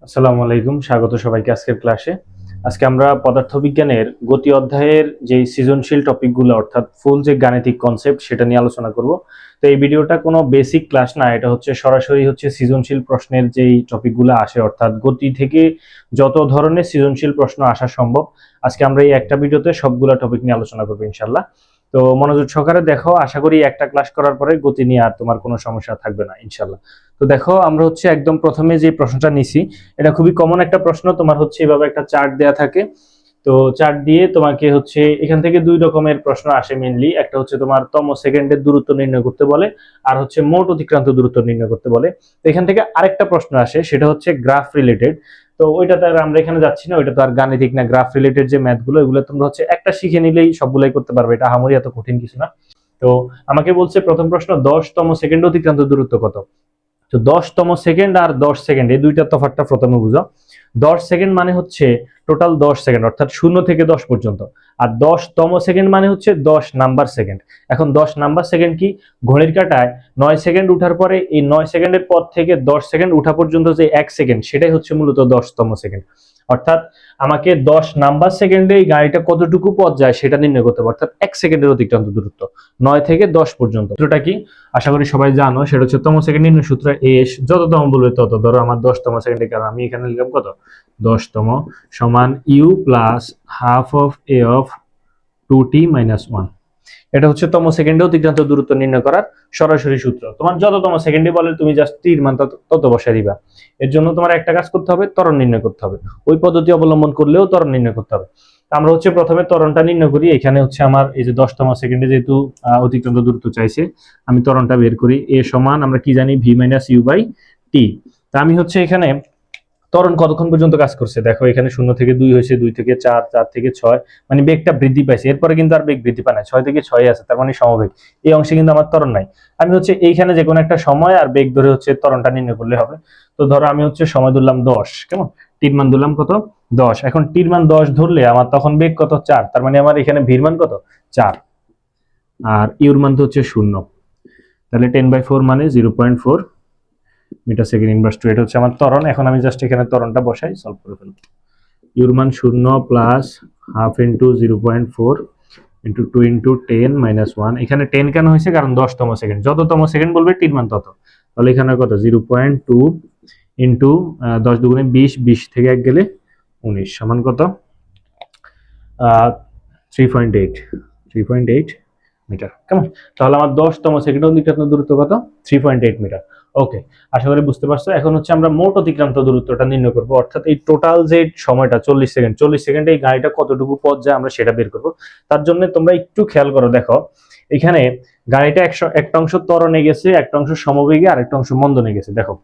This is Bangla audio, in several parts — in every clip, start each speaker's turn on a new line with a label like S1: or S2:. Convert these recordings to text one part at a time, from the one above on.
S1: আসসালামু আলাইকুম, স্বাগত সবাইকে আজকের ক্লাসে। আজকে আমরা পদার্থবিজ্ঞানের গতি অধ্যায়ের যে সৃজনশীল টপিকগুলো অর্থাৎ ফুল যে গাণিতিক কনসেপ্ট সেটা নিয়ে আলোচনা করব। তো এই ভিডিওটা কোনো বেসিক ক্লাস না, এটা হচ্ছে সরাসরি সৃজনশীল প্রশ্নের যেই টপিকগুলো আসে অর্থাৎ গতি থেকে যত ধরনের সৃজনশীল প্রশ্ন আসা সম্ভব আজকে আমরা এই একটা ভিডিওতে সবগুলা টপিক নিয়ে আলোচনা করবো ইনশাল্লাহ। তো মনোযোগ সহকারে দেখো, আশা করি একটা ক্লাস করার পরে গতি নিয়ে আর তোমার কোনো সমস্যা থাকবে না ইনশাল্লাহ। তো দেখো, আমরা একদম প্রথমে যে প্রশ্নটা নিছি, এটা খুবই কমন একটা প্রশ্ন। তোমার এভাবে একটা চার্ট দেয়া থাকে। তো চার্ট দিয়ে তোমাকে এখান থেকে দুই রকমের প্রশ্ন আসে মেইনলি। একটা তোমার তম সেকেন্ডের দূরত্ব নির্ণয় করতে বলে, আর মোট অতিক্রান্ত দূরত্ব নির্ণয় করতে বলে। তো এখান থেকে আরেকটা প্রশ্ন আসে, সেটা গ্রাফ রিলেটেড। তো ওইটাতে আর আমরা এখানে যাচ্ছি না, ওইটা তো আর গাণিতিক না। গ্রাফ রিলেটেড যে ম্যাথগুলো, এগুলো তোমরা একটা শিখে নিলেই সবগুলাই করতে পারবে, এটা আহামরি এত কঠিন কিছু না। তো আমাকে বলছে প্রথম প্রশ্ন, 10তম সেকেন্ড অতিক্রান্ত দূরত্ব কত। তো 10তম সেকেন্ড আর 10 সেকেন্ড এই দুইটা তফাৎটা প্রথমে বুঝো। 10 সেকেন্ড মানে টোটাল 10 সেকেন্ড, অর্থাৎ 0 থেকে 10 পর্যন্ত। আর 10তম সেকেন্ড মানে 10 নাম্বার সেকেন্ড। এখন 10 নাম্বার সেকেন্ড কি, ঘড়ির কাঁটায় 9 সেকেন্ড উঠার পরে এই 9 সেকেন্ডের পর থেকে 10 সেকেন্ড উঠা পর্যন্ত যে 1 সেকেন্ড, সেটাই মূলত 10তম সেকেন্ড। অর্থাৎ আমাকে 10 নাম্বার সেকেন্ডে এই গাড়িটা কতটুকু পথ যায় সেটা নির্ণয় করতে হবে, অর্থাৎ 1 সেকেন্ডের অতিক্রান্ত দূরত্ব 9 থেকে 10 পর্যন্ত। সূত্রটা কি আশা করি সবাই জানো, সেটা তম সেকেন্ড নির্ণয় সূত্র। এস যততম বলবে তত। ধরো আমার 10তম সেকেন্ডে, কারণ আমি এখানে লিখলাম কত, 10তম সমান u plus half of a of 2t - 1। এটা তম সেকেন্ডে অতিক্রান্ত দূরত্ব নির্ণয় করার সরাসরি সূত্র। তোমার যততম সেকেন্ডে বলে তুমি জাস্ট টির মান তত বসায় দিবা। এর জন্য তোমার একটা কাজ করতে হবে, ত্বরণ নির্ণয় করতে হবে। ওই পদ্ধতি অবলম্বন করলেও ত্বরণ নির্ণয় করতে হবে। আমরা প্রথমে ত্বরণটা নির্ণয় করি। এখানে আমার এই যে 10তম সেকেন্ডে যেহেতু অতিক্রান্ত দূরত্ব চাইছে, আমি ত্বরণটা বের করি। এ সমান আমরা কি জানি, V minus you by T. তা আমি এখানে ত্বরণ কতক্ষণ পর্যন্ত কাজ করছে দেখো, এখানে 0 থেকে 2 হয়েছে, 2 থেকে 4, 4 থেকে 6, মানে বেগটা বৃদ্ধি পাইছে। এরপরে কিন্তু আর বেগ বৃদ্ধি পায় না, 6 থেকে 6 আছে, তার মানে সমবেগ। এই অংশে কিন্তু আমার ত্বরণ নাই। আমি এইখানে যে কোনো একটা সময় আর বেগ ধরে ত্বরণটা নির্ণয় করলে হবে। তো ধরো আমি সময় ধরলাম 10, কেমন, টির মান ধরলাম কত, 10। এখন টির মান 10 ধরলে আমার তখন বেগ কত, 4। তার মানে আমার এখানে ভির মান কত, 4। আর ইউর মান তো 0। তাহলে 10/4 মানে 0.4 মিটার সেকেন্ড ইনভার্স টু। এটা আমার ত্বরণ। এখন আমি জাস্ট এখানে ত্বরণটা বসাই, সলভ করে ফেলবো। ইউর মান 0 plus half into 0.4 into 2 into 10 - 1। এখানে 10 কেন হয়েছে, কারণ 10তম সেকেন্ড, যততম সেকেন্ড বলবে টির মান তত। তাহলে এখানে কত, 0.2 ইন্টু 10 দুগুণে 20, 20 থেকে 1 গেলে 19 সমান কত, 3.8 মিটার। কেমন, তাহলে আমার 10তম সেকেন্ড অতিক্রান্ত দূরত্ব কত, 3.8 মিটার। ওকে, আশা করি বুঝতে পারছো। এখন আমরা মোট অতিক্রান্ত দূরত্বটা নির্ণয় করবো, অর্থাৎ এই টোটাল যে সময়টা 40 সেকেন্ড, 40 সেকেন্ডে এই গাড়িটা কতটুকু পথ যায় আমরা সেটা বের করবো। তার জন্য তোমরা একটু খেয়াল করো, দেখো এখানে গাড়িটা একটা অংশ ত্বরণে গেছে, একটা অংশ সমবেগে, আর একটা অংশ মন্দনে গেছে। দেখো,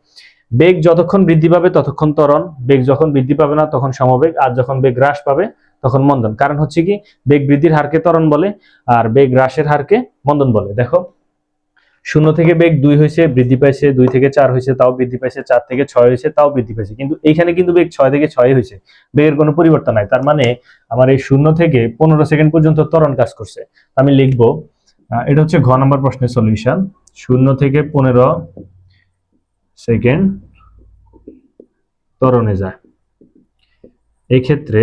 S1: বেগ যতক্ষণ বৃদ্ধি পাবে ততক্ষণ ত্বরণ, বেগ যখন বৃদ্ধি পাবে না তখন সমবেগ, আর যখন বেগ হ্রাস পাবে তখন মন্দন। কারণ কি, বেগ বৃদ্ধির হারকে ত্বরণ বলে, আর বেগ হ্রাসের হারকে মন্দন বলে। দেখো, 0 থেকে বেগ 2 হয়েছে, বৃদ্ধি পাইছে, 2 থেকে 4 হয়েছে, তাও বৃদ্ধি পাইছে, 4 থেকে 6 হয়েছে, তাও বৃদ্ধি পাইছে। কিন্তু এইখানে কিন্তু বেগ 6 থেকে 6 হয়েছে, বেগের কোনো পরিবর্তন নাই। তার মানে আমার এই 0 থেকে 15 সেকেন্ড পর্যন্ত ত্বরণ কাজ করছে। আমি লিখবো, এটা ঘ নম্বর প্রশ্নের সলিউশন। 0 থেকে 15 সেকেন্ড ত্বরণে যায়। এই ক্ষেত্রে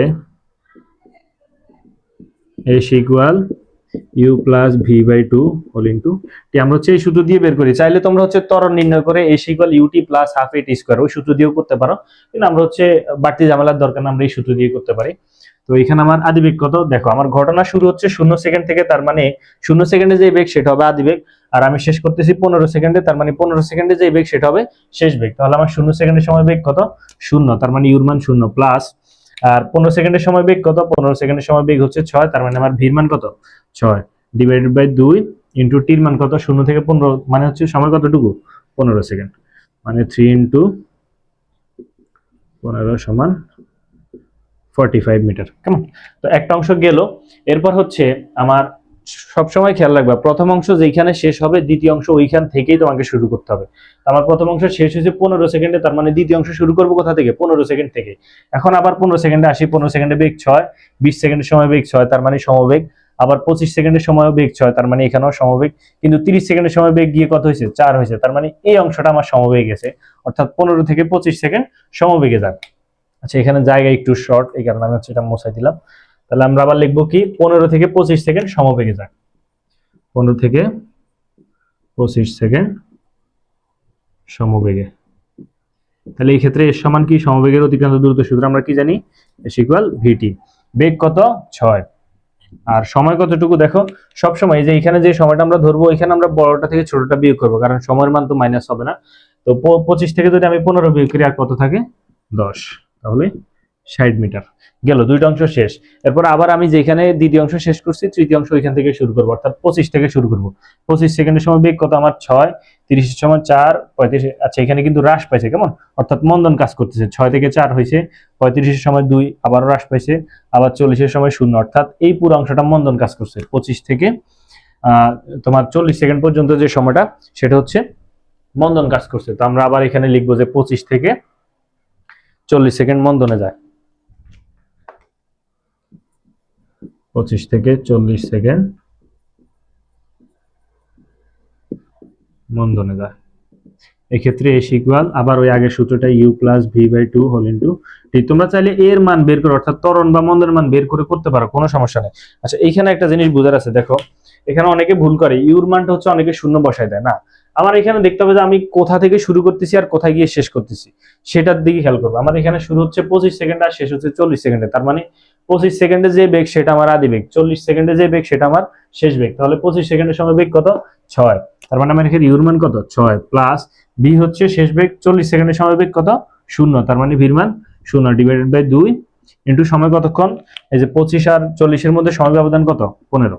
S1: S equal U plus V by 2 whole into T. আমরা এই সূত্র দিয়ে বের করি। চাইলে তোমরা ত্বরণ নির্ণয় করে S equal UT plus half A T square, ওই সূত্র দিয়েও করতে পারো, কিন্তু আমরা বাড়তি ঝামেলার দরকার না, আমরা এই সূত্র দিয়ে করতে পারি। তো এখানে আমার আদিবেগ কত, দেখো আমার ঘটনা শুরু 0 সেকেন্ড থেকে, তার মানে 0 সেকেন্ডে যে বেগ সেটা হবে আদিবেগ, আর আমি শেষ করতেছি 15 সেকেন্ডে, তার মানে 15 সেকেন্ডে যে বেগ সেটা হবে শেষ বেগ। তাহলে আমার 0 সেকেন্ডের সময় বেগ কত, 0, তার মানে ইউর মান 0 প্লাস, আর 15 সেকেন্ডের সময় বেগ কত, 15 সেকেন্ডের সময় বেগ 6, তার মানে আমার ভির মান কত, 6 ডিভাইডেড বাই 2 ইন্টু টির মান কত, 0 থেকে 15 মানে সময় কতটুকু, 15 সেকেন্ড, মানে 3 ইন্টু 15 সমান 45 মিটার। কেমন, তো একটা অংশ গেল। এরপর আমার সবসময় খেয়াল রাখবা, প্রথম অংশ যেখানে শেষ হবে দ্বিতীয় অংশ ওইখান থেকেই তোমাকে শুরু করতে হবে। আমার প্রথম অংশ শেষ হয়েছে 15 সেকেন্ডে, তার মানে দ্বিতীয় অংশ শুরু করবো কোথা থেকে, 15 সেকেন্ড থেকে। এখন আবার 15 সেকেন্ডে আসি, 15 সেকেন্ডে বেগ 6, 20 সেকেন্ডের সময় বেগ 6, তার মানে সমবেগ। আবার 25 সেকেন্ডের সময় বেগ 6, তার মানে এখানেও সমবেগ, কিন্তু 30 সেকেন্ডের সময় বেগ গিয়ে কত হয়েছে 4 হয়েছে, তার মানে এই অংশটা আমার সমবেগে গেছে, অর্থাৎ 15 থেকে 25 সেকেন্ড সমবেগে যাবে। আচ্ছা এখানে জায়গা একটু শর্ট, এই কারণে আমি হচ্ছে এটা মুছাই দিলাম। তাহলে আমরা আবার লিখবো কি 15 থেকে 25 সেকেন্ড সমবেগে যায়, 15 থেকে 25 সেকেন্ড সমবেগে। তাহলে এই ক্ষেত্রে এর সমান কি সমবেগের অতিক্রান্ত দূরত্ব সূত্র আমরা কি জানি, এস ইকুয়াল ভিটি। বেগ কত 6, আর সময় কতটুকু দেখো, সব সময় যে এখানে যে সময়টা আমরা ধরবো এখানে আমরা বড়টা থেকে ছোটটা বিয়োগ করবো, কারণ সময়ের মান তো মাইনাস হবে না। তো 25 থেকে যদি আমি 15 বিয়োগ করি আর কত থাকে 10, তাহলে 60 মিটার। গেল দুইটা অংশ শেষ। এরপর আবার আমি যেখানে দ্বিতীয় অংশ শেষ করছি তৃতীয় অংশ ওইখান থেকে শুরু করবো, অর্থাৎ 25 থেকে শুরু করবো। 25 সেকেন্ডের সময় বেগ কত আমার 6, 30 এর সময় 4, 35। আচ্ছা এখানে কিন্তু হ্রাস পাইছে, কেমন, অর্থাৎ মন্দন কাজ করতেছে, 6 থেকে 4 হয়েছে, 35 এর সময় 2 আবারও হ্রাস পাইছে, আবার 40 এর সময় 0, অর্থাৎ এই পুরো অংশটা মন্দন কাজ করছে। 25 থেকে তোমার 40 সেকেন্ড পর্যন্ত যে সময়টা সেটা হচ্ছে মন্দন কাজ করছে। তো আমরা আবার এখানে লিখবো যে 25 থেকে 40 সেকেন্ড মন্দনে যায়, 25 থেকে 40 সেকেন্ড মন্দনে যায়। এক্ষেত্রে এস ইকুয়াল আবার ওই আগের সূত্রটা U plus V by 2 whole into T. তোমরা চাইলে এর মান বের করে, অর্থাৎ ত্বরণ বা মন্দনের মান বের করে করতে পারো, কোনো সমস্যা নেই। আচ্ছা এইখানে একটা জিনিস বোঝার আছে, দেখো এখানে অনেকে ভুল করে, ইউর মানটা হচ্ছে অনেকে শূন্য বসায় দেয় না। আমার এখানে দেখতে হবে যে আমি কোথা থেকে শুরু করতেছি আর কোথায় গিয়ে শেষ করতেছি, সেটার দিকে খেয়াল করবো। আমার এখানে শুরু হচ্ছে 25 সেকেন্ড আর শেষ হচ্ছে 40 সেকেন্ডে, তার মানে 25 সেকেন্ডে যে বেগ সেটা আমার আদি বেগ, 40 সেকেন্ডে যে বেগ সেটা আমার শেষ বেগ। তাহলে 25 সেকেন্ডের সময় বেগ কত 6, তার মানে আমার এখানে ইউর মান কত 6 প্লাস বি হচ্ছে শেষ বেগ 40 সেকেন্ডের সময় বেগ কত 0, তার মানে ভির মান 0 ডিভাইডেড বাই 2 ইন্টু সময় কতক্ষণ, এই যে 25 আর 40 এর মধ্যে সময় ব্যবধান কত 15।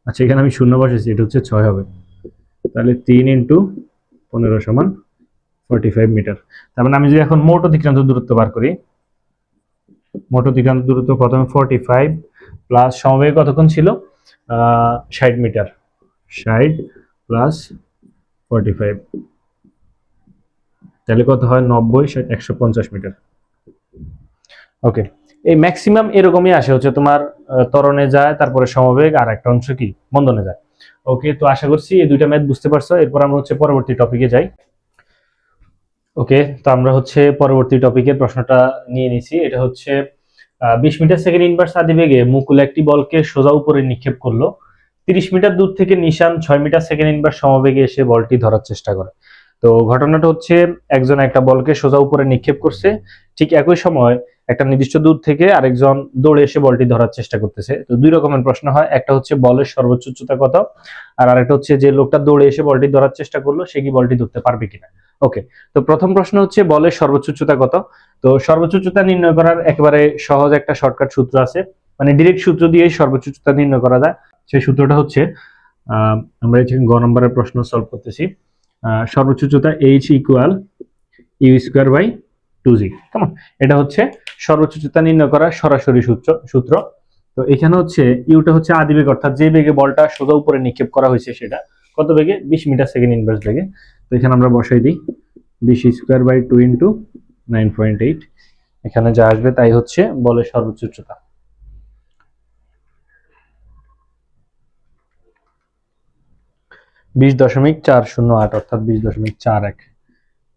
S1: আচ্ছা এখানে আমি 0 বসেছি, এটা হচ্ছে 6 হবে, তাহলে 3 ইন্টু 15 সমান 45 মিটার। তার মানে আমি যদি এখন মোট অতিক্রান্ত দূরত্ব বার করি, মোট অতিক্রান্ত দূরত্ব প্রথমে 45 প্লাস সমবেগ কতক্ষণ ছিল 60 মিটার, 60 প্লাস 45, তাহলে কত হয় 90, 60, 150 মিটার। ওকে, এই ম্যাক্সিমাম এরকমই আসে, হচ্ছে তোমার ত্বরণে যায়, তারপরে সমবেগ, আর একটা অংশ কি মন্দনে যায়। ওকে, তো আশা করছি এই দুইটা ম্যাথ বুঝতে পারছো। এরপর আমরা হচ্ছে পরবর্তী টপিকে যাই। ওকে, তো আমরা হচ্ছে পরবর্তী টপিকের প্রশ্নটা নিয়ে নিছি। এটা হচ্ছে 20 মিটার সেকেন্ড ইনভার্স আদিবেগে মুকুল একটি বলকে সোজা উপরে নিক্ষেপ করলো। 30 মিটার দূর থেকে নিশান 6 মিটার সেকেন্ড ইনভার্স সমবেগে এসে বলটি ধরার চেষ্টা করে। তো ঘটনাটা হচ্ছে একজন একটা বলকে সোজা উপরে নিক্ষেপ করছে, ঠিক একই সময় একটা নির্দিষ্ট দূর থেকে আরেকজন দৌড়ে এসে বলটি ধরার চেষ্টা করতেছে। তো দুই রকমের প্রশ্ন হয়, একটা হচ্ছে বলের সর্বোচ্চ উচ্চতা কত, আর আরেকটা হচ্ছে যে লোকটা দৌড়ে এসে বলটি ধরার চেষ্টা করলো সে কি বলটি ধরতে পারবে কিনা। ওকে, তো প্রথম প্রশ্ন হচ্ছে বলের সর্বোচ্চ উচ্চতা কত। তো সর্বোচ্চ উচ্চতা নির্ণয় করার একেবারে সহজ একটা শর্টকাট সূত্র আছে, মানে ডিরেক্ট সূত্র দিয়ে সর্বোচ্চ উচ্চতা নির্ণয় করা যায়। সেই সূত্রটা হচ্ছে আমরা এখানে গ নম্বরের প্রশ্ন সলভ করতেছি। সর্বোচ্চ উচ্চতা h equal u square by 2g, কেমন, এটা হচ্ছে সর্বোচ্চ উচ্চতা নির্ণয় করার সরাসরি সূত্র। তো এখানে হচ্ছে ইউটা হচ্ছে আদিবেগ, অর্থাৎ যে বেগে বলটা সোজা উপরে নিক্ষেপ করা হয়েছে সেটা কত বেগে 20 মিটার সেকেন্ড ইনভার্স বেগে। তো এখানে আমরা বসাই দিই 20 স্কোয়ার বাই 2 ইন্টু 9.8, এখানে যা আসবে তাই হচ্ছে বলের সর্বোচ্চ উচ্চতা। 20.408, অর্থাৎ 20.41,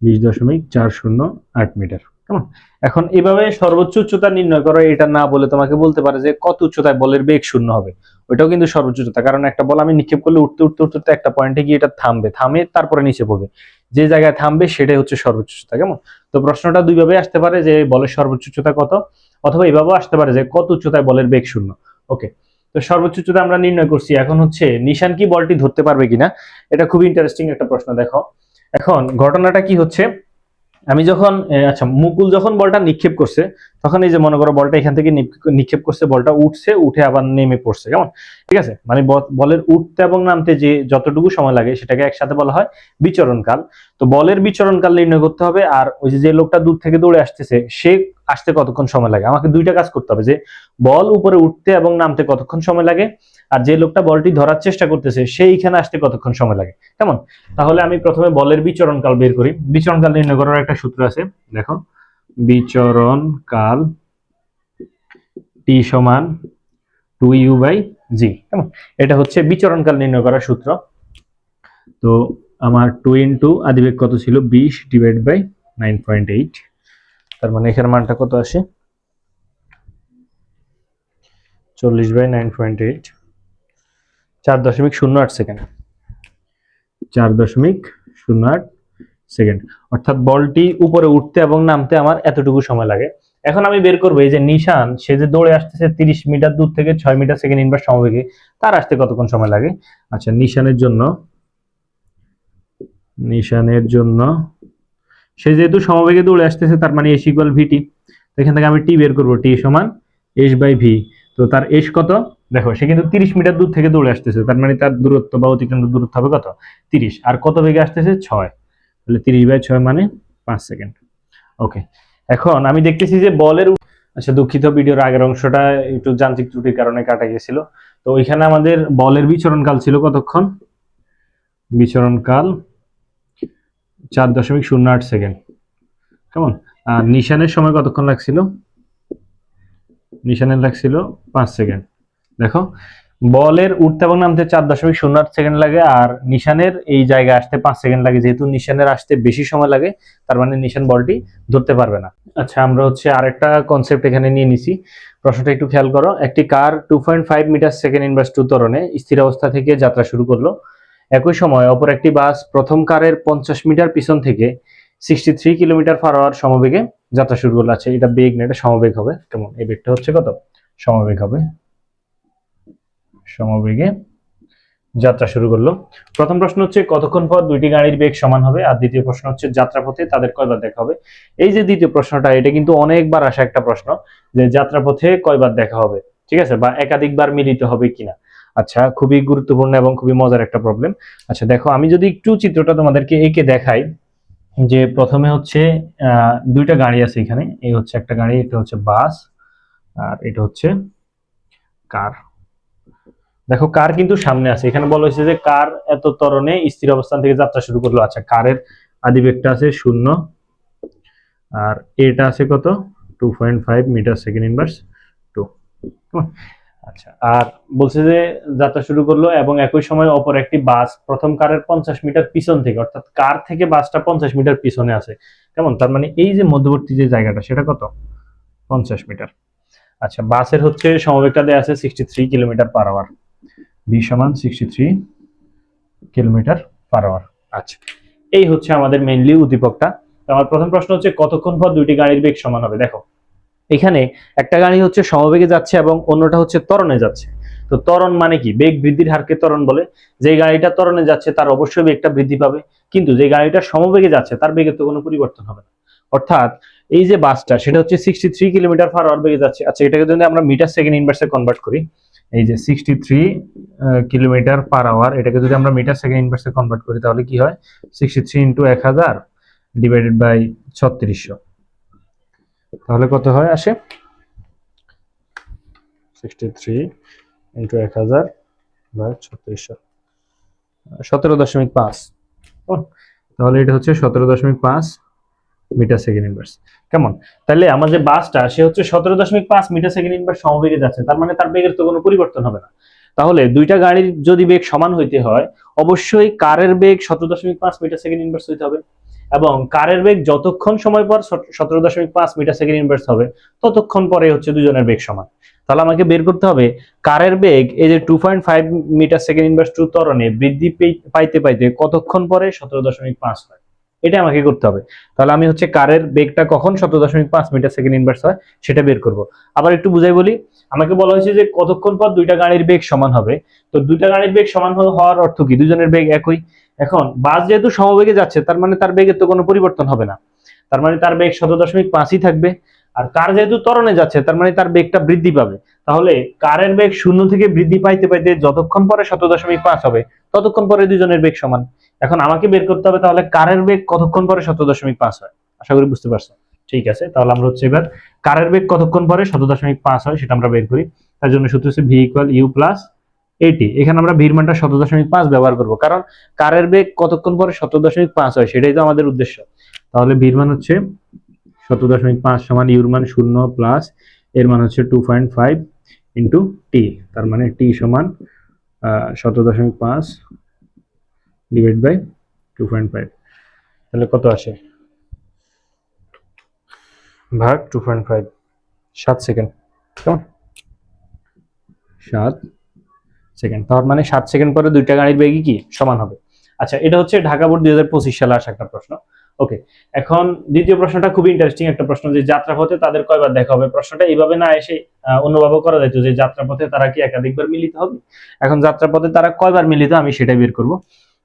S1: 20.408 মিটার, কেমন। এখন এভাবে সর্বোচ্চ উচ্চতা নির্ণয় করো, এটা না বলে তোমাকে বলতে পারে যে কত উচ্চতায় বলের বেগ শূন্য হবে, ওইটাও কিন্তু সর্বোচ্চ উচ্চতা, কারণ একটা বল আমি নিক্ষেপ করলে উঠতে উঠতে উঠতে একটা পয়েন্টে গিয়ে এটা থামে তারপরে নিচে পড়বে, যে জায়গায় থামবে সেটাই হচ্ছে সর্বোচ্চ উচ্চতা, কেমন। তো প্রশ্নটা দুইভাবে আসতে পারে, যে বলের সর্বোচ্চ উচ্চতা কত, অথবা এভাবেও আসতে পারে যে কত উচ্চতায় বলের বেগ শূন্য। ওকে, তো সর্বোচ্চ উচ্চতা আমরা নির্ণয় করছি, এখন হচ্ছে নিশান কি বলটি ধরতে পারবে কিনা, এটা খুব ইন্টারেস্টিং একটা প্রশ্ন। দেখো এখন ঘটনাটা কি হচ্ছে, আমি যখন আচ্ছা মুকুল যখন বলটা নিক্ষেপ করছে তখন এই যে মনে করো বলটা এখান থেকে নিক্ষেপ করছে, বলটা উঠছে, উঠে আবার নেমে পড়ছে, কেমন, ঠিক আছে। মানে বলের উঠতে এবং নামতে যে যতটুকু সময় লাগে সেটাকে একসাথে বলা হয় বিচরণকাল। তো বলের বিচরণকাল নির্ণয় করতে হবে, আর ওই যে লোকটা দূর থেকে দৌড়ে আসতেছে সে আসতে কতক্ষণ সময় লাগে, আমাকে দুইটা কাজ করতে হবে, যে বল উপরে উঠতে এবং নামতে কতক্ষণ সময় লাগে, আর যে লোকটা বলটি ধরার চেষ্টা করতেছে সেইখানে আসতে কতক্ষণ সময় লাগে, কেমন। তাহলে আমি প্রথমে বলের বিচরণকাল বের করি। বিচরণকাল নির্ণয় করার একটা সূত্র আছে, দেখো বিচরণকাল টি সমান 2u/g। কেমন? এটা হচ্ছে বিচরণকাল নির্ণয় করার সূত্র। তো আমার 2 ইন্টু আদিবেগ কত ছিল 20 ডিভাইড বাই 9.8, তার মানে এখানে মানটা কত আসে 40/9.8, 4.08 সেকেন্ড, 4.08 সেকেন্ড। অর্থাৎ বলটি উপরে উঠতে এবং নামতে আমার এতটুকু সময় লাগে। এখন আমি বের করবো এই যে নিশান, সে যে দৌড়ে আসতেছে 30 মিটার দূর থেকে 6 মিটার সেকেন্ড ইনভার্স সমবেগে, তার আসতে কতক্ষণ সময় লাগে। আচ্ছা, নিশানের জন্য সে যেহেতু সমবেগে দৌড়ে আসতেছে, তার মানে এস ইকুয়াল ভিটি। এখান থেকে আমি টি বের করবো, টি সমান এস বাই ভি। তো তার এস কত, দেখো সে কিন্তু 30 মিটার দূর থেকে দৌড়ে আসতেছে, তার মানে তার দূরত্ব বা অতিক্রান্ত দূরত্ব হবে কত 30, আর কত বেগে আসতেছে 6, তাহলে 30/6 মানে 5 সেকেন্ড। ওকে, এখন আমি দেখতেছি যে বলের, আচ্ছা দুঃখিত ভিডিওর আগের অংশটা একটু যান্ত্রিক ত্রুটির কারণে কাটা গিয়েছিল। তো ওইখানে আমাদের বলের বিচরণকাল ছিল কতক্ষণ, বিচরণকাল 4.08 সেকেন্ড। কেমন? আর নিশানের সময় কতক্ষণ লাগছিল, নিশানের লাগছিল 5 সেকেন্ড। দেখো বলের উঠতে এবং নামতে 4.08 সেকেন্ড লাগে, আর নিশানের এই জায়গায় আসতে 5 সেকেন্ড লাগে। যেহেতু নিশানের আসতে বেশি সময় লাগে, তার মানে নিশান বলটি ধরতে পারবে না। আচ্ছা, আমরা হচ্ছে আরেকটা কনসেপ্ট এখানে নিয়ে নিছি। প্রশ্নটা একটু খেয়াল করো। একটি কার 2.5 মিটার সেকেন্ড ইনভার্স 2 ত্বরণে স্থির অবস্থা থেকে যাত্রা শুরু করলো। একই সময় অপর একটি বাস প্রথম কারের 50 মিটার পিছন থেকে 63 কিলোমিটার পার আওয়ার সমবেগে যাত্রা শুরু করলো। আচ্ছা, এটা বেগ না, এটা সমবেগ হবে। কেমন? এই বেগটা হচ্ছে কত, সমবেগ হবে, সমবেগে যাত্রা শুরু করলো। প্রথম প্রশ্ন হচ্ছে কতক্ষণ পর দুইটি গাড়ির বেগ সমান হবে, আর দ্বিতীয় প্রশ্ন হচ্ছে যাত্রাপথে তাদের কয়বার দেখা হবে। এই যে দ্বিতীয় প্রশ্নটা, এটা কিন্তু অনেকবার আসা একটা প্রশ্ন, যে যাত্রাপথে কয়বার দেখা হবে, ঠিক আছে, বা একাধিকবার মিলিত হবে কিনা। আচ্ছা, খুবই গুরুত্বপূর্ণ এবং খুবই মজার একটা প্রবলেম। আচ্ছা দেখো, আমি যদি একটু চিত্রটা তোমাদেরকে এঁকে দেখাই, যে প্রথমে হচ্ছে দুইটা গাড়ি আছে এখানে, এই হচ্ছে একটা গাড়ি, এটা হচ্ছে বাস, আর এটা হচ্ছে কার। দেখো কার কিন্তু সামনে আছে, এখানে বলা হয়েছে যে কার এত ত্বরণে স্থির অবস্থান থেকে যাত্রা শুরু করলো। আচ্ছা, কারের আদিবেগটা আছে 0, আর এটা আছে কত 2.5 মিটার সেকেন্ড ইনভার্স 2। আচ্ছা, আর বলছে যে যাত্রা শুরু করলো এবং একই সময় অপর একটি বাস প্রথম কারের 50 মিটার পিছন থেকে, অর্থাৎ কার থেকে বাসটা 50 মিটার পিছনে আছে। কেমন? তার মানে এই যে মধ্যবর্তী যে জায়গাটা, সেটা কত 50 মিটার। আচ্ছা, বাসের হচ্ছে সমবেগটা দেওয়া আছে 63 কিলোমিটার পার আওয়ার, ভি সমান 63 কিলোমিটার পার আওয়ার। আচ্ছা, এই হচ্ছে আমাদের মেইনলি উদ্দীপকটা। আমার প্রথম প্রশ্ন হচ্ছে কতক্ষণ পর দুইটি গাড়ির বেগ সমান হবে। দেখো এখানে একটা গাড়ি হচ্ছে সমবেগে যাচ্ছে এবং অন্যটা হচ্ছে ত্বরণে যাচ্ছে। তো ত্বরণ মানে কি, বেগ বৃদ্ধির হারকে ত্বরণ বলে। যে গাড়িটা ত্বরণে যাচ্ছে তার অবশ্যই বেগটা বৃদ্ধি পাবে, কিন্তু যে গাড়িটা সমবেগে যাচ্ছে তার বেগের তো কোনো পরিবর্তন হবে না। অর্থাৎ এই যে বাসটা, সেটা হচ্ছে 63 কিলোমিটার পার আওয়ার বেগে যাচ্ছে। আচ্ছা, এটাকে যদি আমরা মিটার সেকেন্ড ইনভার্সে কনভার্ট করি, এই যে 63 কিলোমিটার পার আওয়ার, এটাকে যদি আমরা মিটার সেকেন্ড ইনভার্সে কনভার্ট করি, তাহলে কি হয় 63 ইন্টু 1000 ডিভাইডেড বাই 3600, তাহলে কত হয় আসে 63 ইন্টু 1000 বাই 3600, 17.5। তাহলে এটা হচ্ছে 17.5 মিটার সেকেন্ড ইনভার্স। কেমন? তাহলে আমার যে বাসটা, সে হচ্ছে 17.5 মিটার সেকেন্ড ইনভার্স সমবেগে যাচ্ছে, তার মানে তার বেগের তো কোনো পরিবর্তন হবে না। তাহলে দুইটা গাড়ির যদি বেগ সমান হইতে হয়, অবশ্যই কারের বেগ 17.5 মিটার সেকেন্ড ইনভার্স হইতে হবে, এবং কারের বেগ যতক্ষণ সময় পর 17.5 মিটার সেকেন্ড ইনভার্স হবে, ততক্ষণ পরে হচ্ছে দুজনের বেগ সমান। তাহলে আমাকে বের করতে হবে কারের বেগ এই যে 2.5 মিটার সেকেন্ড ইনভার্স 2 ত্বরণে বৃদ্ধি পাইতে পাইতে কতক্ষণ পরে 17.5 হয়, এটা আমাকে করতে হবে। তাহলে আমি হচ্ছে কারের বেগটা কখন 17.5 মিটার সেকেন্ড ইনভার্স হয় সেটা বের করব। আবার একটু বুঝাই বলি, আমাকে বলা হয়েছে যে কতক্ষণ পর দুইটা গাড়ির বেগ সমান হবে। তো দুইটা গাড়ির বেগ সমান হওয়ার অর্থ কি, দুজনের বেগ একই। এখন বাস যেহেতু সমবেগে যাচ্ছে, তার মানে তার বেগের তো কোনো পরিবর্তন হবে না, তার মানে তার বেগ 17.5ই থাকবে। আর কার যেহেতু ত্বরণে যাচ্ছে, তার মানে তার বেগটা বৃদ্ধি পাবে। তাহলে কারের বেগ 0 থেকে বৃদ্ধি পাইতে পাইতে যতক্ষণ পরে 17.5 হবে, ততক্ষণ পরে দুজনের বেগ সমান। এখন আমাকে বের করতে হবে তাহলে কারের বেগ কতক্ষণ পরে 17.5 হয়। আশা করি বুঝতে পারছো। ঠিক আছে, তাহলে আমরা হচ্ছে এবার কারের বেগ কতক্ষণ পরে 17.5 হয় সেটা আমরা বের করি। তার জন্য সূত্র হচ্ছে ভি ইকুয়াল ইউ প্লাস এটি। এখানে আমরা ভির মানটা 17.5 ব্যবহার করব, কারণ কারের বেগ কতক্ষণ পরে 17.5 হয় সেটাই তো আমাদের উদ্দেশ্য। তাহলে ভির মান হচ্ছে 17.5 সমান ইউর মান 0 প্লাস এর মান হচ্ছে 2.5 ইন্টু টি, তার মানে টি সমান 17.5 ডিভাইড বাই 2.5, তাহলে কত আসে ভাগ 2.5, 7 সেকেন্ড, কেমন 7 সেকেন্ড, তার মানে 7 সেকেন্ড পরে দুইটা গাড়ির বেগই কি সমান হবে। আচ্ছা, এটা হচ্ছে ঢাকা বোর্ড 2025 সালে আসা একটা প্রশ্ন। ওকে, এখন দ্বিতীয় প্রশ্নটা খুবই ইন্টারেস্টিং একটা প্রশ্ন, যে যাত্রাপথে তাদের কয়বার দেখা হবে। প্রশ্নটা এইভাবে না এসে অন্যভাবে করা যেত, যে যাত্রাপথে তারা কি একাধিকবার মিলিত হবে। এখন যাত্রাপথে তারা কয়বার মিলিত, আমি সেটাই বের করব।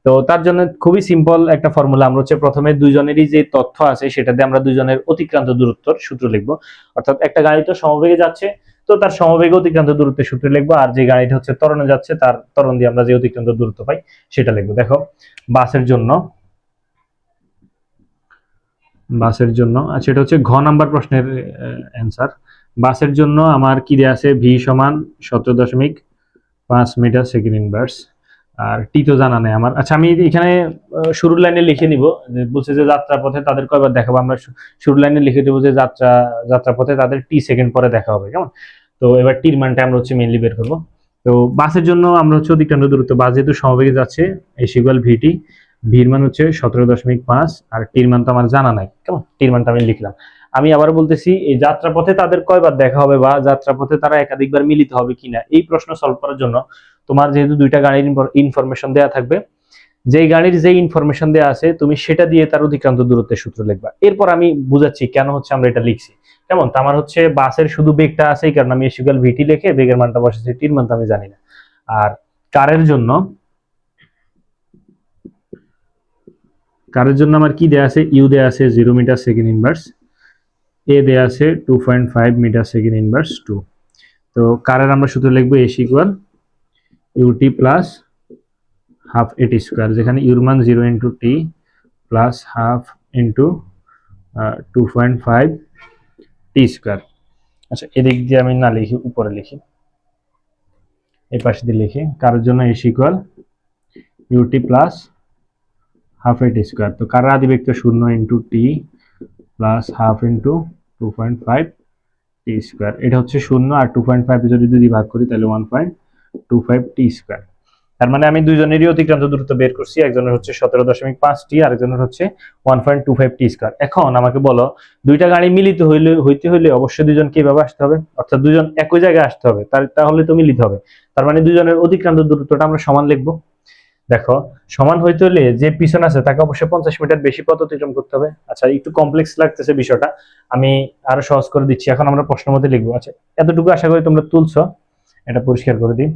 S1: তো তার জন্য খুবই সিম্পল একটা ফর্মুলা, আমরা হচ্ছে প্রথমে দুইজনেরই যে তথ্য আছে সেটা দিয়ে আমরা দুইজনের অতিক্রান্ত দূরত্বর সূত্র লিখবো। অর্থাৎ একটা গাড়ি তো সমবেগে যাচ্ছে, তো তার সমবেগে অতিক্রান্ত দূরত্বের সূত্র লিখবো, আর যে গাড়িটা হচ্ছে ত্বরণে যাচ্ছে তার ত্বরণ দিয়ে আমরা যে অতিক্রান্ত দূরত্ব পাই সেটা লিখবো। দেখো, বাসের জন্য আচ্ছা, এটা হচ্ছে ঘ নাম্বার প্রশ্নের অ্যান্সার। বাসের জন্য আমার কি দেয়া আছে, ভি সমান 17.5 মিটার সেকেন্ড ইনভার্স, আর টি তো জানা নেই আমার। আচ্ছা, আমি এখানে শুরুর লাইনে লিখে নিব, যে বলছে যে যাত্রাপথে তাদের কয়বার দেখাবো, আমরা শুরুর লাইনে লিখে দেবো যে যাত্রাপথে তাদের টি সেকেন্ড পরে দেখা হবে, কেমন। তো এবার টির মানটা আমরা হচ্ছে মেইনলি বের করবো। তো বাসের জন্য আমরা হচ্ছে অতিক্রান্ত দূরত্ব, বাস যেহেতু সমবেগে যাচ্ছে, এস ইকুয়াল ভিটি, ভির মান হচ্ছে 17.5, আর টির মান তো আমার জানা নাই, কেমন, টির মানটা আমি লিখলাম। আমি আবার বলতেছি, এই যাত্রাপথে তাদের কয়বার দেখা হবে বা যাত্রাপথে তারা একাধিকবার মিলিত হবে কিনা, এই প্রশ্ন সলভ করার জন্য তোমার যেহেতু দুইটা গাড়ির ইনফরমেশন দেওয়া থাকবে, যেই গাড়ির যে ইনফরমেশন দেওয়া আছে তুমি সেটা দিয়ে তার অতিক্রান্ত দূরত্বের সূত্র লিখবা। এরপর আমি বুঝাচ্ছি কেন হচ্ছে আমরা এটা লিখছি, কেমন। তো আমার হচ্ছে বাসের শুধু বেগটা আছে, এই কারণে আমি এস ইকুয়াল ভিটি লিখে বেগের মানটা বসেছি, টির মানটা আমি জানি না। আর কারের জন্য আমার কি দেয়া আছে, ইউ দেয়া আছে 0 মিটার সেকেন্ড ইনভার্স, এ দেয়া আছে 2.5 মিটার সেকেন্ড ইনভার্স 2। তো কারের আমরা সূত্র লিখবো s equal UT plus half at square, যেখানে ইউর মান 0 into t plus half into 2.5 t square. আচ্ছা, এদিক দিয়ে আমি না লিখি, উপরে লিখি, এই পাশে দিয়ে লিখি। কারের জন্য s equal UT plus half at square. তো কারের আদি ব্যক্তি 0 into t plus half into 2.5 t square. এটা হচ্ছে 0, আর 2.5 যদি ভাগ করি তাহলে 1.25 টি স্কোয়ার। তার মানে আমি দুইজনেরই অতিক্রান্ত দূরত্ব বের করছি, একজনের হচ্ছে 17.5 টি, আরেকজনের হচ্ছে 1.25 টি স্কোয়ার। এখন আমাকে বলো, দুইটা গাড়ি মিলিত হইতে হইলে অবশ্যই দুজন কিভাবে আসতে হবে, অর্থাৎ দুজন একই জায়গায় আসতে হবে, তাহলে তো মিলিত হবে। তার মানে দুজনের অতিক্রান্ত দূরত্বটা আমরা সমান লিখবো। দেখো, সমান হইতে হলে যে পিছন আছে তাকে অবশ্যই 50 মিটার বেশি পথ অতিক্রম করতে হবে। আচ্ছা, একটু কমপ্লেক্স লাগতেছে বিষয়টা, আমি আরো সহজ করে দিচ্ছি। এখন আমরা প্রশ্ন মধ্যে লিখবো। আচ্ছা, এতটুকু আশা করি তোমরা তুলছো, এটা পরিষ্কার করে দিই।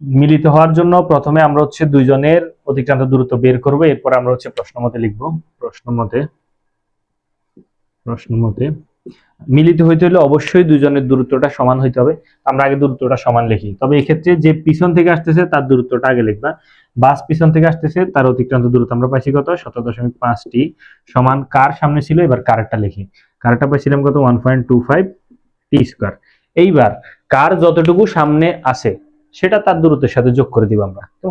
S1: মিলিত হওয়ার জন্য প্রথমে আমরা হচ্ছে দুইজনের অতিক্রান্ত দূরত্ব বের করবো, এরপর আমরা হচ্ছে প্রশ্ন মতে লিখবো। প্রশ্ন মতে মিলিত হইতে হলে অবশ্যই দুইজনের দূরত্বটা সমান হইতে হবে। আমরা আগে দূরত্বটা সমান লিখি, তবে এক্ষেত্রে যে পিছন থেকে আসতেছে তার দূরত্বটা আগে লিখবা। বাস পিছন থেকে আসতেছে, তার অতিক্রান্ত দূরত্ব আমরা পাইছি কত, 17.5 টি, সমান কার সামনে ছিল, এবার কারেরটা লিখি। কারেরটা পাইছিলাম কত, 1.25 টি স্কোয়ার। এইবার কার যতটুকু সামনে আছে সেটা তার দূরত্বের সাথে যোগ করে দিব আমরা। তো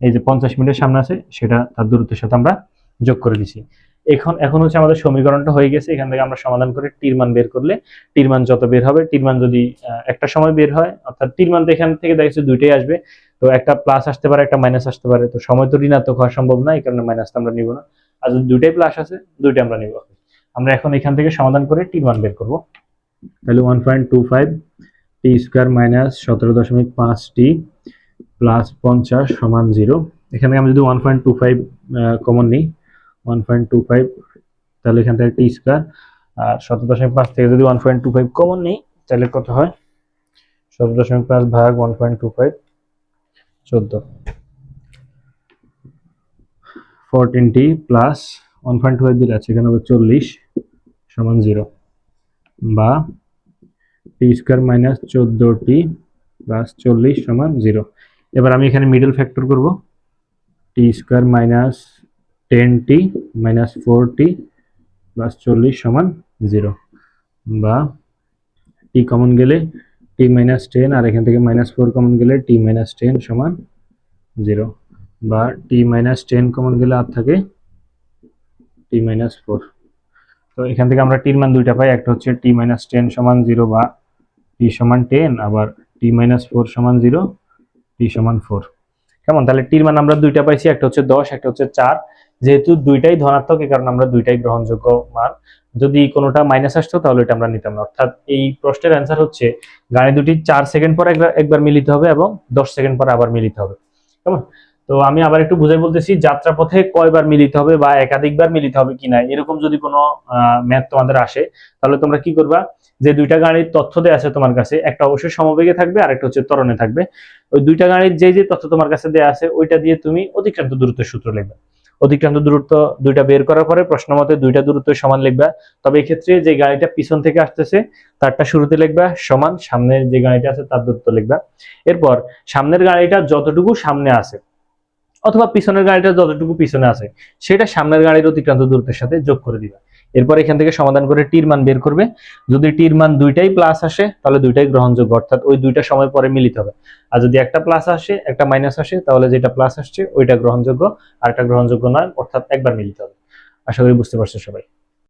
S1: এই যে 50 মিটার সামনে আছে, সেটা তার দূরত্বের সাথে আমরা যোগ করে দিছি। এখন হচ্ছে আমাদের সমীকরণটা হয়ে গেছে। এখান থেকে আমরা সমাধান করে টির মান বের করলে, টির মান যত বের হবে, টির মান যদি একটা সময় বের হয়, অর্থাৎ টির মান তো এখান থেকে দেখা যাচ্ছে দুইটাই আসবে, তো একটা প্লাস আসতে পারে, একটা মাইনাস আসতে পারে, তো সময় তো ঋণাত্মক হওয়া সম্ভব না, এই কারণে মাইনাসটা আমরা নিব না। আর যদি দুইটাই প্লাস আছে, দুইটাই আমরা নিব। আমরা এখন এখান থেকে সমাধান করে টির মান বের করব। তাহলে 1.25 টি স্কোয়ার মাইনাস 17.5 টি প্লাস 50 সমান 0। এখানে আমি যদি 1.25 কমন নিই, 1.25, তাহলে এখান থেকে টি স্কোয়ার, আর 17.5 থেকে যদি 1.25 কমন নিই তাহলে কত হয়, 17.5 ভাগ 1.25, 14, 14 টি প্লাস 1.25 দিলে আছে এখানে 40 সমান 0, বা টি স্কোয়ার মাইনাস 14 টি প্লাস 40 সমান 0। এবার আমি এখানে মিডল ফ্যাক্টর করব, টি স্কোয়ার মাইনাস 10 টি মাইনাস 4 টি প্লাস 40 সমান 0, বা টি কমন গেলে টি মাইনাস 10, আর এখান থেকে মাইনাস 4 কমন গেলে টি মাইনাস 10 সমান 0, বা টি মাইনাস 10 কমন গেলে আর থাকে টি মাইনাস 4। তো এখান থেকে আমরা টির মান দুইটা পাই, একটা হচ্ছে টি মাইনাস 10 সমান 0 বা টি সমান 10, আবার টি মাইনাস 4 সমান 0, টি সমান 4। কেমন? তাহলে টির মান আমরা দুইটা পাইছি, একটা হচ্ছে 10, একটা হচ্ছে 4। যেহেতু দুইটাই ধনাত্মক, এই কারণে আমরা দুইটাই গ্রহণযোগ্য মান। যদি কোনোটা মাইনাস আসতো তাহলে এটা আমরা নিতাম না। অর্থাৎ এই প্রশ্নের অ্যান্সার হচ্ছে গাড়ি দুটি 4 সেকেন্ড পর একবার মিলিত হবে এবং 10 সেকেন্ড পর আবার মিলিত হবে। কেমন? তো আমি আবার একটু বুঝাই বলতেছি, যাত্রাপথে কয়বার মিলিত হবে বা একাধিকবার মিলিত হবে কিনা, এরকম যদি কোনো ম্যাথ তোমাদের আসে, তাহলে তোমরা কি করবা, যে দুইটা গাড়ির তথ্য দেওয়া আছে তোমার কাছে, একটা অবশ্যই সমবেগে থাকবে আর একটা হচ্ছে ত্বরণে থাকবে। ওই দুইটা গাড়ির যে যে তথ্য তোমার কাছে দেওয়া আছে ওইটা দিয়ে তুমি অতিক্রান্ত দূরত্বের সূত্র লিখবে। অতিক্রান্ত দূরত্ব দুইটা বের করার পরে প্রশ্ন মতে দুইটা দূরত্ব সমান লিখবা। তবে এই ক্ষেত্রে যে গাড়িটা পিছন থেকে আসতেছে তারটা শুরুতে লিখবা সমান, সামনের যে গাড়িটা আছে তার দূরত্ব লিখবা। এরপর সামনের গাড়িটা যতটুকু সামনে আছে অথবা পিছনের গাড়িটা যতটুকু পিছনে আছে সেটা সামনের গাড়ির অতিক্রান্ত দূরত্বের সাথে যোগ করে দিবা। এরপর এখান থেকে সমাধান করে টির মান বের করবে। যদি টির মান দুইটাই প্লাস আসে তাহলে দুইটাই গ্রহণযোগ্য, অর্থাৎ ওই দুইটা সময় পরে মিলিত হবে। আর যদি একটা প্লাস আসে একটা মাইনাস আসে তাহলে যেটা প্লাস আসছে ওইটা গ্রহণযোগ্য আর একটা গ্রহণযোগ্য নয়, অর্থাৎ একবার মিলিত হবে। আশা করি বুঝতে পারছো সবাই।